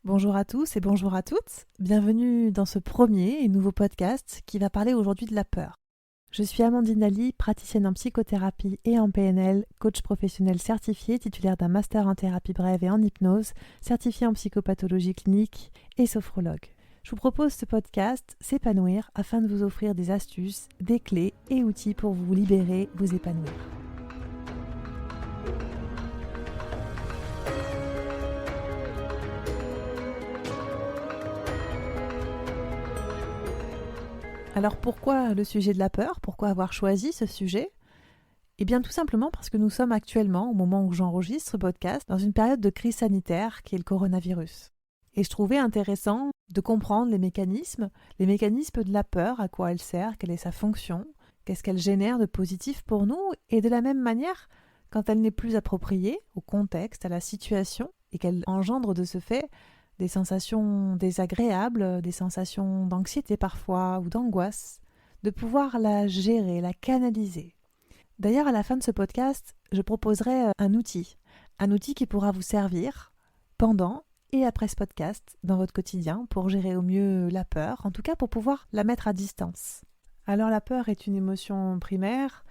Bonjour à tous et bonjour à toutes. Bienvenue dans ce premier et nouveau podcast qui va parler aujourd'hui de la peur. Je suis Amandine Ali, praticienne en psychothérapie et en PNL, coach professionnel certifié, titulaire d'un master en thérapie brève et en hypnose, certifié en psychopathologie clinique et sophrologue. Je vous propose ce podcast S'épanouir afin de vous offrir des astuces, des clés et outils pour vous libérer, vous épanouir. Alors pourquoi le sujet de la peur ? Pourquoi avoir choisi ce sujet ? Eh bien tout simplement parce que nous sommes actuellement, au moment où j'enregistre ce podcast, dans une période de crise sanitaire qui est le coronavirus. Et je trouvais intéressant de comprendre les mécanismes de la peur, à quoi elle sert, quelle est sa fonction, qu'est-ce qu'elle génère de positif pour nous, et de la même manière, quand elle n'est plus appropriée au contexte, à la situation, et qu'elle engendre de ce fait des sensations désagréables, des sensations d'anxiété parfois ou d'angoisse, de pouvoir la gérer, la canaliser. D'ailleurs, à la fin de ce podcast, je proposerai un outil qui pourra vous servir pendant et après ce podcast dans votre quotidien pour gérer au mieux la peur, en tout cas pour pouvoir la mettre à distance. Alors la peur est une émotion primaire,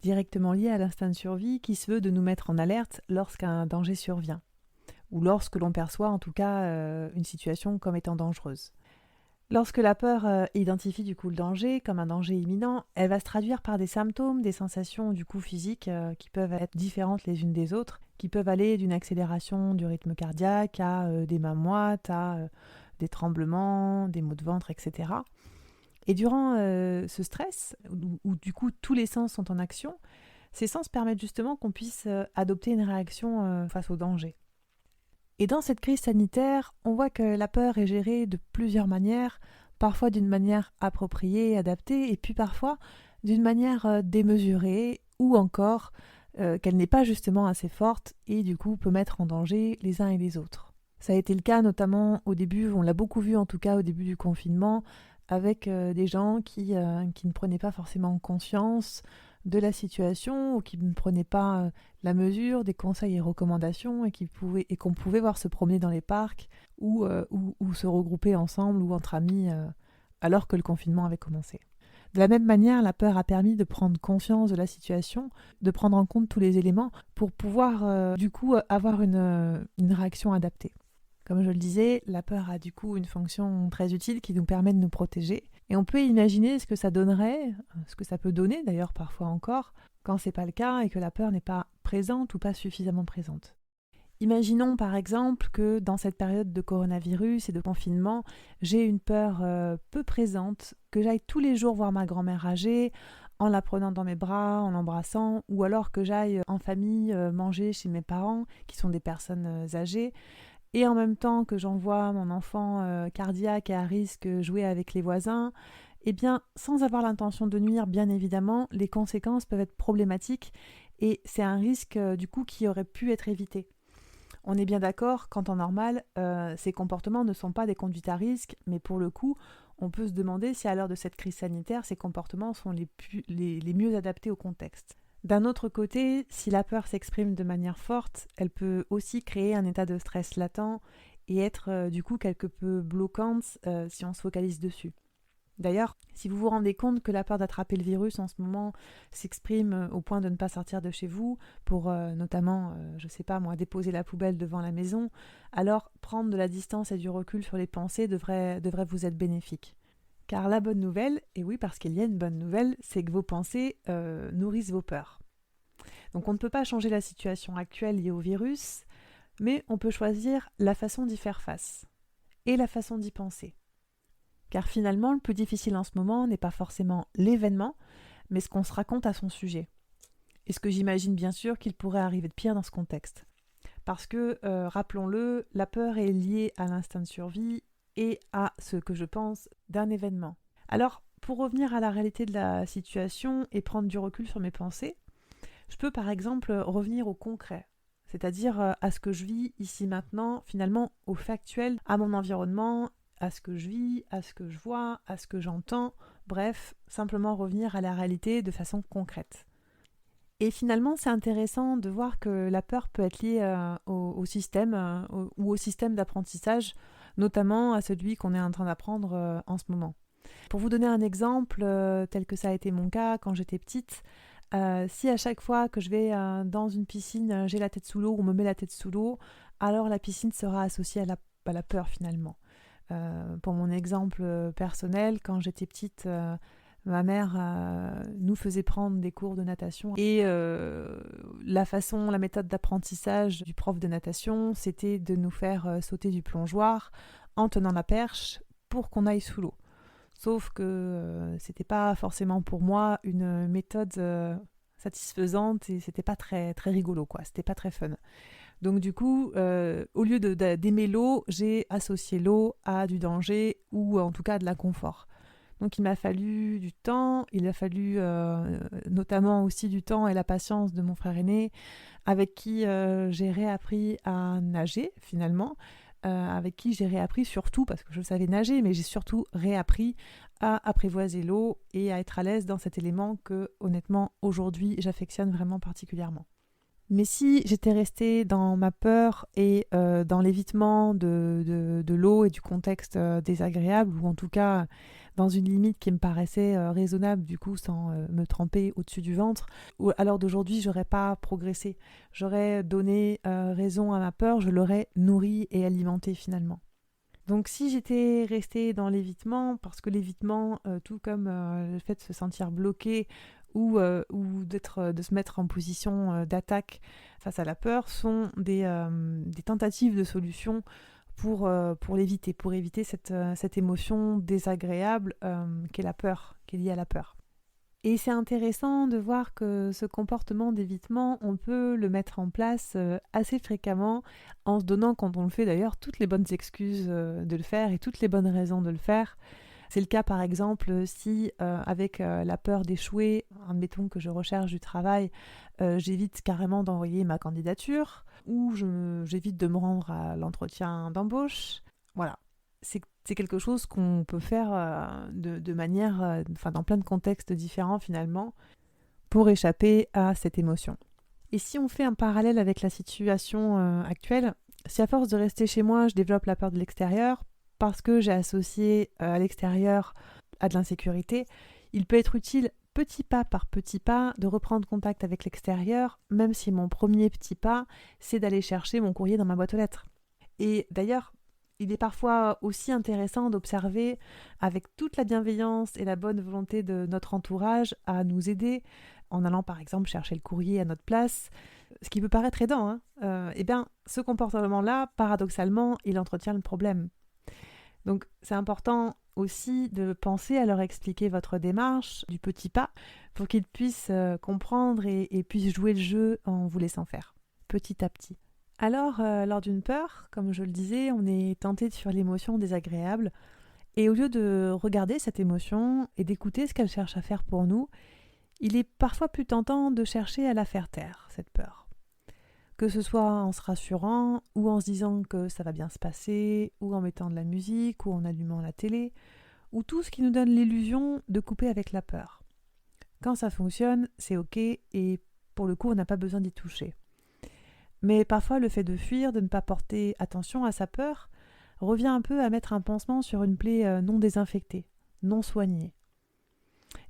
directement liée à l'instinct de survie qui se veut de nous mettre en alerte lorsqu'un danger survient, ou lorsque l'on perçoit en tout cas une situation comme étant dangereuse. Lorsque la peur identifie du coup le danger comme un danger imminent, elle va se traduire par des symptômes, des sensations du coup physiques qui peuvent être différentes les unes des autres, qui peuvent aller d'une accélération du rythme cardiaque à des mains moites, à des tremblements, des maux de ventre, etc. Et durant ce stress, où du coup tous les sens sont en action, ces sens permettent justement qu'on puisse adopter une réaction face au danger. Et dans cette crise sanitaire, on voit que la peur est gérée de plusieurs manières, parfois d'une manière appropriée et adaptée, et puis parfois d'une manière démesurée, ou encore qu'elle n'est pas justement assez forte et du coup peut mettre en danger les uns et les autres. Ça a été le cas notamment au début, on l'a beaucoup vu en tout cas au début du confinement, avec des gens qui ne prenaient pas forcément conscience de la situation ou qui ne prenaient pas la mesure des conseils et recommandations et qu'on pouvait voir se promener dans les parcs ou se regrouper ensemble ou entre amis alors que le confinement avait commencé. De la même manière, la peur a permis de prendre conscience de la situation, de prendre en compte tous les éléments pour pouvoir du coup avoir une réaction adaptée. Comme je le disais, la peur a du coup une fonction très utile qui nous permet de nous protéger. Et on peut imaginer ce que ça donnerait, ce que ça peut donner d'ailleurs parfois encore, quand c'est pas le cas et que la peur n'est pas présente ou pas suffisamment présente. Imaginons par exemple que dans cette période de coronavirus et de confinement, j'ai une peur peu présente, que j'aille tous les jours voir ma grand-mère âgée, en la prenant dans mes bras, en l'embrassant, ou alors que j'aille en famille manger chez mes parents, qui sont des personnes âgées, et en même temps que j'envoie mon enfant cardiaque et à risque jouer avec les voisins, eh bien, sans avoir l'intention de nuire, bien évidemment, les conséquences peuvent être problématiques et c'est un risque du coup qui aurait pu être évité. On est bien d'accord qu'en temps normal, ces comportements ne sont pas des conduites à risque, mais pour le coup, on peut se demander si à l'heure de cette crise sanitaire, ces comportements sont les mieux adaptés au contexte. D'un autre côté, si la peur s'exprime de manière forte, elle peut aussi créer un état de stress latent et être du coup quelque peu bloquante si on se focalise dessus. D'ailleurs, si vous vous rendez compte que la peur d'attraper le virus en ce moment s'exprime au point de ne pas sortir de chez vous pour notamment, je sais pas moi, déposer la poubelle devant la maison, alors prendre de la distance et du recul sur les pensées devrait vous être bénéfique. Car la bonne nouvelle, et oui parce qu'il y a une bonne nouvelle, c'est que vos pensées nourrissent vos peurs. Donc on ne peut pas changer la situation actuelle liée au virus, mais on peut choisir la façon d'y faire face et la façon d'y penser. Car finalement, le plus difficile en ce moment n'est pas forcément l'événement, mais ce qu'on se raconte à son sujet. Et ce que j'imagine bien sûr qu'il pourrait arriver de pire dans ce contexte. Parce que, rappelons-le, la peur est liée à l'instinct de survie et à ce que je pense d'un événement. Alors, pour revenir à la réalité de la situation et prendre du recul sur mes pensées, je peux par exemple revenir au concret, c'est-à-dire à ce que je vis ici maintenant, finalement au factuel, à mon environnement, à ce que je vis, à ce que je vois, à ce que j'entends, bref, simplement revenir à la réalité de façon concrète. Et finalement, c'est intéressant de voir que la peur peut être liée au système ou au système d'apprentissage notamment à celui qu'on est en train d'apprendre en ce moment. Pour vous donner un exemple, tel que ça a été mon cas quand j'étais petite, si à chaque fois que je vais dans une piscine, j'ai la tête sous l'eau ou on me met la tête sous l'eau, alors la piscine sera associée à la peur finalement. Pour mon exemple personnel, quand j'étais petite, ma mère nous faisait prendre des cours de natation et la méthode d'apprentissage du prof de natation, c'était de nous faire sauter du plongeoir en tenant la perche pour qu'on aille sous l'eau. Sauf que c'était pas forcément pour moi une méthode satisfaisante et c'était pas très, très rigolo, quoi. C'était pas très fun. Donc du coup, au lieu d'aimer l'eau, j'ai associé l'eau à du danger ou en tout cas à de l'inconfort. Donc il m'a fallu du temps, il a fallu notamment aussi du temps et la patience de mon frère aîné, avec qui j'ai réappris à nager finalement, avec qui j'ai réappris surtout, parce que je savais nager, mais j'ai surtout réappris à apprivoiser l'eau et à être à l'aise dans cet élément que honnêtement aujourd'hui j'affectionne vraiment particulièrement. Mais si j'étais restée dans ma peur et dans l'évitement de l'eau et du contexte désagréable, ou en tout cas dans une limite qui me paraissait raisonnable, du coup sans me tremper au-dessus du ventre, alors d'aujourd'hui, j'aurais pas progressé. J'aurais donné raison à ma peur, je l'aurais nourrie et alimentée finalement. Donc si j'étais restée dans l'évitement, parce que l'évitement, tout comme le fait de se sentir bloqué ou de se mettre en position d'attaque face à la peur, sont des tentatives de solution pour l'éviter, pour éviter cette émotion désagréable qu'est la peur, qui est liée à la peur. Et c'est intéressant de voir que ce comportement d'évitement, on peut le mettre en place assez fréquemment en se donnant, quand on le fait d'ailleurs, toutes les bonnes excuses de le faire et toutes les bonnes raisons de le faire. C'est le cas par exemple si avec la peur d'échouer, admettons que je recherche du travail, j'évite carrément d'envoyer ma candidature ou j'évite de me rendre à l'entretien d'embauche. Voilà. C'est quelque chose qu'on peut faire de manière, dans plein de contextes différents finalement, pour échapper à cette émotion. Et si on fait un parallèle avec la situation actuelle, si à force de rester chez moi, je développe la peur de l'extérieur, parce que j'ai associé à l'extérieur à de l'insécurité, il peut être utile petit pas par petit pas de reprendre contact avec l'extérieur, même si mon premier petit pas, c'est d'aller chercher mon courrier dans ma boîte aux lettres. Et d'ailleurs, il est parfois aussi intéressant d'observer avec toute la bienveillance et la bonne volonté de notre entourage à nous aider en allant par exemple chercher le courrier à notre place, ce qui peut paraître aidant. Ce comportement-là, paradoxalement, il entretient le problème. Donc c'est important aussi de penser à leur expliquer votre démarche du petit pas pour qu'ils puissent comprendre et puissent jouer le jeu en vous laissant faire, petit à petit. Alors, lors d'une peur, comme je le disais, on est tenté de fuir l'émotion désagréable et au lieu de regarder cette émotion et d'écouter ce qu'elle cherche à faire pour nous, il est parfois plus tentant de chercher à la faire taire, cette peur. Que ce soit en se rassurant ou en se disant que ça va bien se passer ou en mettant de la musique ou en allumant la télé ou tout ce qui nous donne l'illusion de couper avec la peur. Quand ça fonctionne, c'est ok et pour le coup, on n'a pas besoin d'y toucher. Mais parfois, le fait de fuir, de ne pas porter attention à sa peur, revient un peu à mettre un pansement sur une plaie non désinfectée, non soignée.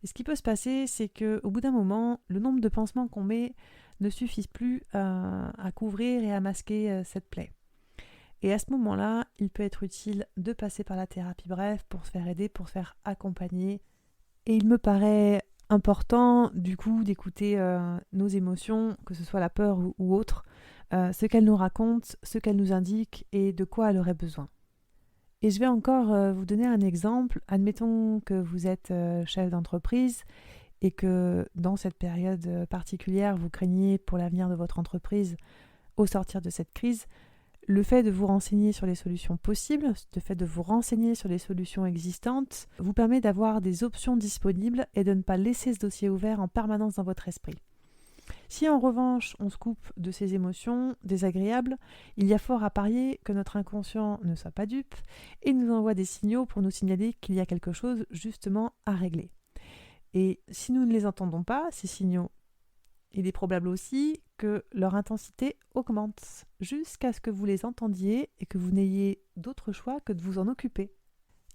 Et ce qui peut se passer, c'est qu'au bout d'un moment, le nombre de pansements qu'on met ne suffit plus à couvrir et à masquer cette plaie. Et à ce moment-là, il peut être utile de passer par la thérapie brève pour se faire aider, pour se faire accompagner. Et il me paraît important, du coup, d'écouter nos émotions, que ce soit la peur ou autre, ce qu'elle nous raconte, ce qu'elle nous indique et de quoi elle aurait besoin. Et je vais encore vous donner un exemple. Admettons que vous êtes chef d'entreprise et que dans cette période particulière, vous craignez pour l'avenir de votre entreprise au sortir de cette crise. Le fait de vous renseigner sur les solutions possibles, le fait de vous renseigner sur les solutions existantes, vous permet d'avoir des options disponibles et de ne pas laisser ce dossier ouvert en permanence dans votre esprit. Si en revanche on se coupe de ces émotions désagréables, il y a fort à parier que notre inconscient ne soit pas dupe et nous envoie des signaux pour nous signaler qu'il y a quelque chose justement à régler. Et si nous ne les entendons pas, ces signaux, il est probable aussi que leur intensité augmente jusqu'à ce que vous les entendiez et que vous n'ayez d'autre choix que de vous en occuper.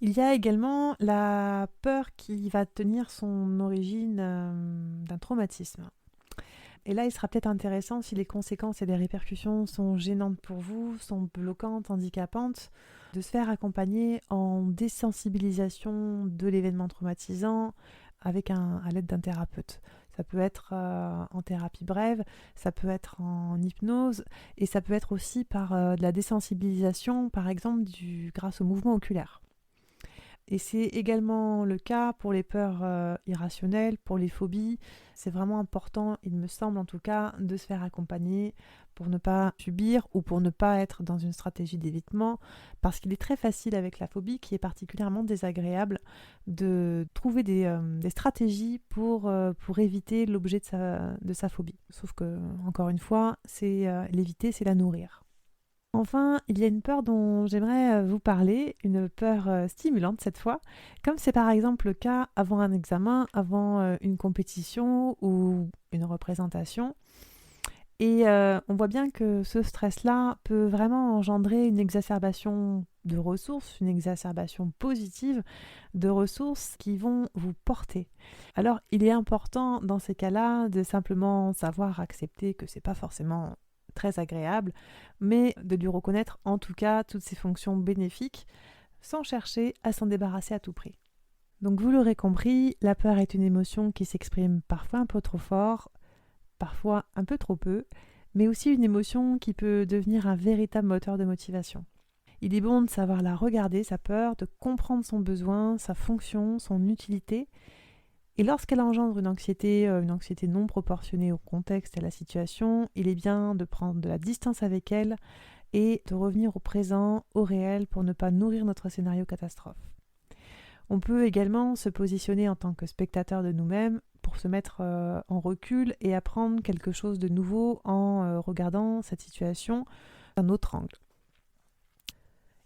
Il y a également la peur qui va tenir son origine d'un traumatisme. Et là, il sera peut-être intéressant, si les conséquences et les répercussions sont gênantes pour vous, sont bloquantes, handicapantes, de se faire accompagner en désensibilisation de l'événement traumatisant à l'aide d'un thérapeute. Ça peut être en thérapie brève, ça peut être en hypnose, et ça peut être aussi par de la désensibilisation, par exemple, grâce au mouvement oculaire. Et c'est également le cas pour les peurs irrationnelles, pour les phobies. C'est vraiment important, il me semble en tout cas, de se faire accompagner pour ne pas subir ou pour ne pas être dans une stratégie d'évitement, parce qu'il est très facile avec la phobie, qui est particulièrement désagréable, de trouver des stratégies pour éviter l'objet de sa phobie. Sauf que, encore une fois, l'éviter, c'est la nourrir. Enfin, il y a une peur dont j'aimerais vous parler, une peur stimulante cette fois, comme c'est par exemple le cas avant un examen, avant une compétition ou une représentation. Et on voit bien que ce stress-là peut vraiment engendrer une exacerbation de ressources, une exacerbation positive de ressources qui vont vous porter. Alors, il est important dans ces cas-là de simplement savoir accepter que c'est pas forcément très agréable, mais de lui reconnaître en tout cas toutes ses fonctions bénéfiques sans chercher à s'en débarrasser à tout prix. Donc vous l'aurez compris, la peur est une émotion qui s'exprime parfois un peu trop fort, parfois un peu trop peu, mais aussi une émotion qui peut devenir un véritable moteur de motivation. Il est bon de savoir la regarder, sa peur, de comprendre son besoin, sa fonction, son utilité. Et lorsqu'elle engendre une anxiété non proportionnée au contexte et à la situation, il est bien de prendre de la distance avec elle et de revenir au présent, au réel, pour ne pas nourrir notre scénario catastrophe. On peut également se positionner en tant que spectateur de nous-mêmes pour se mettre en recul et apprendre quelque chose de nouveau en regardant cette situation d'un autre angle.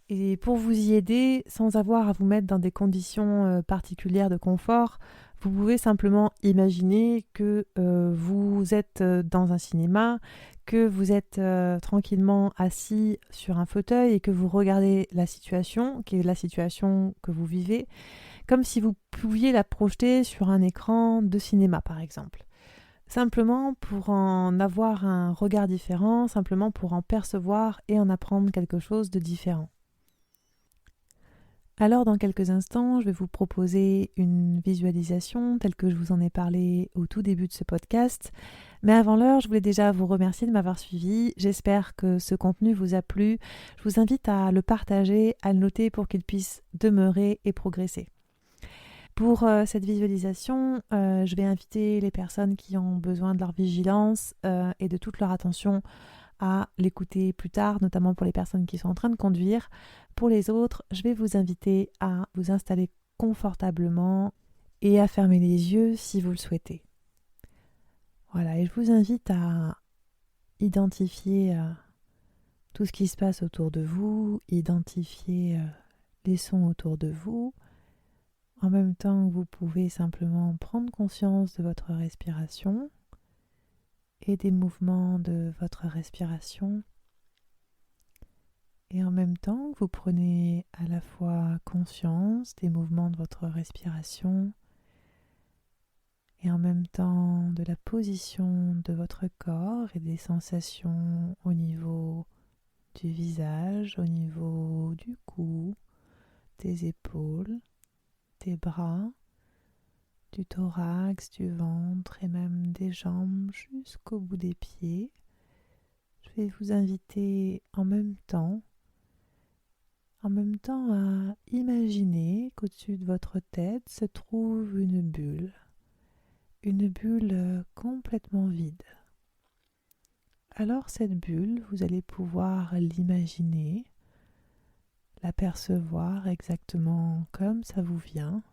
Et pour vous y aider, sans avoir à vous mettre dans des conditions particulières de confort, vous pouvez simplement imaginer que vous êtes dans un cinéma, que vous êtes tranquillement assis sur un fauteuil et que vous regardez la situation, qui est la situation que vous vivez, comme si vous pouviez la projeter sur un écran de cinéma par exemple. Simplement pour en avoir un regard différent, simplement pour en percevoir et en apprendre quelque chose de différent. Alors dans quelques instants, je vais vous proposer une visualisation telle que je vous en ai parlé au tout début de ce podcast. Mais avant l'heure, je voulais déjà vous remercier de m'avoir suivi. J'espère que ce contenu vous a plu. Je vous invite à le partager, à le noter pour qu'il puisse demeurer et progresser. Pour cette visualisation, je vais inviter les personnes qui ont besoin de leur vigilance et de toute leur attention à l'écouter plus tard, notamment pour les personnes qui sont en train de conduire. Pour les autres, je vais vous inviter à vous installer confortablement et à fermer les yeux si vous le souhaitez. Voilà, et je vous invite à identifier tout ce qui se passe autour de vous, identifier les sons autour de vous, en même temps que vous pouvez simplement prendre conscience de votre respiration et des mouvements de votre respiration. Et en même temps que vous prenez à la fois conscience des mouvements de votre respiration et en même temps de la position de votre corps et des sensations au niveau du visage, au niveau du cou, des épaules, des bras, du thorax, du ventre et même des jambes jusqu'au bout des pieds. Je vais vous inviter en même temps à imaginer qu'au-dessus de votre tête se trouve une bulle complètement vide. Alors cette bulle, vous allez pouvoir l'imaginer, l'apercevoir exactement comme ça vous vient.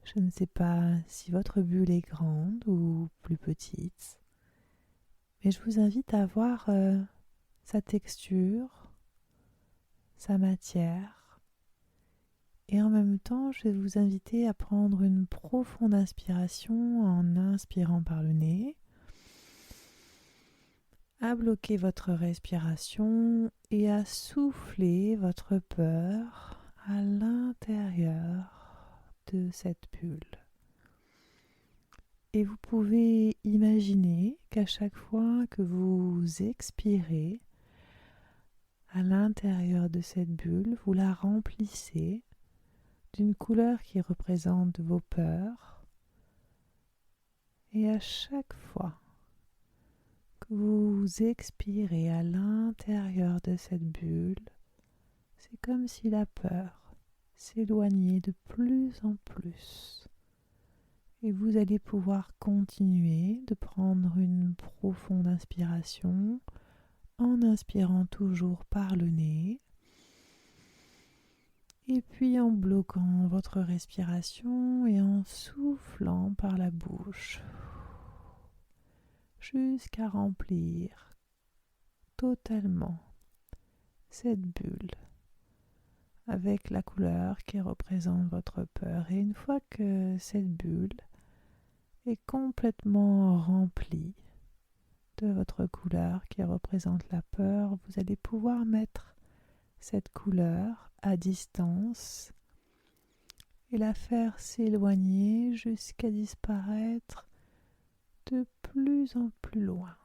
Je ne sais pas si votre bulle est grande ou plus petite, mais je vous invite à voir sa texture, sa matière. Et en même temps, je vais vous inviter à prendre une profonde inspiration en inspirant par le nez à bloquer votre respiration et à souffler votre peur à l'intérieur de cette bulle. Et vous pouvez imaginer qu'à chaque fois que vous expirez, à l'intérieur de cette bulle, vous la remplissez d'une couleur qui représente vos peurs. Et à chaque fois que vous expirez à l'intérieur de cette bulle, c'est comme si la peur s'éloignait de plus en plus. Et vous allez pouvoir continuer de prendre une profonde inspiration en inspirant toujours par le nez et puis en bloquant votre respiration et en soufflant par la bouche jusqu'à remplir totalement cette bulle avec la couleur qui représente votre peur. Et une fois que cette bulle est complètement remplie de votre couleur qui représente la peur, vous allez pouvoir mettre cette couleur à distance et la faire s'éloigner jusqu'à disparaître de plus en plus loin.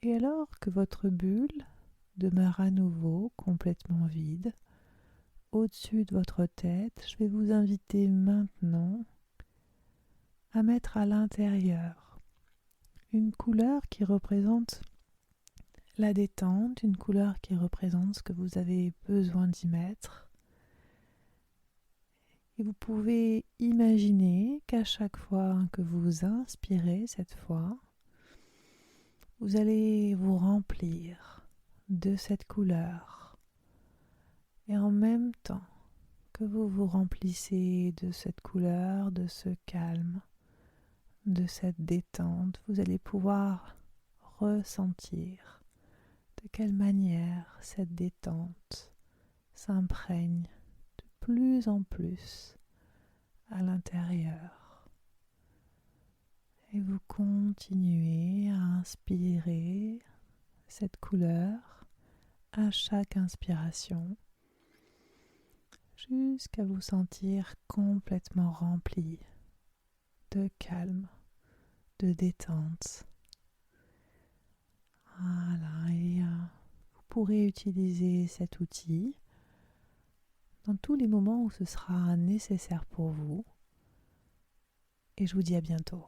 Et alors que votre bulle demeure à nouveau complètement vide, au-dessus de votre tête, je vais vous inviter maintenant à mettre à l'intérieur une couleur qui représente la détente, une couleur qui représente ce que vous avez besoin d'y mettre. Et vous pouvez imaginer qu'à chaque fois que vous inspirez cette fois, vous allez vous remplir de cette couleur. Et en même temps que vous vous remplissez de cette couleur, de ce calme, de cette détente, vous allez pouvoir ressentir de quelle manière cette détente s'imprègne de plus en plus à l'intérieur. Et vous continuez à inspirer cette couleur à chaque inspiration jusqu'à vous sentir complètement rempli de calme, de détente. Voilà, et vous pourrez utiliser cet outil dans tous les moments où ce sera nécessaire pour vous. Et je vous dis à bientôt.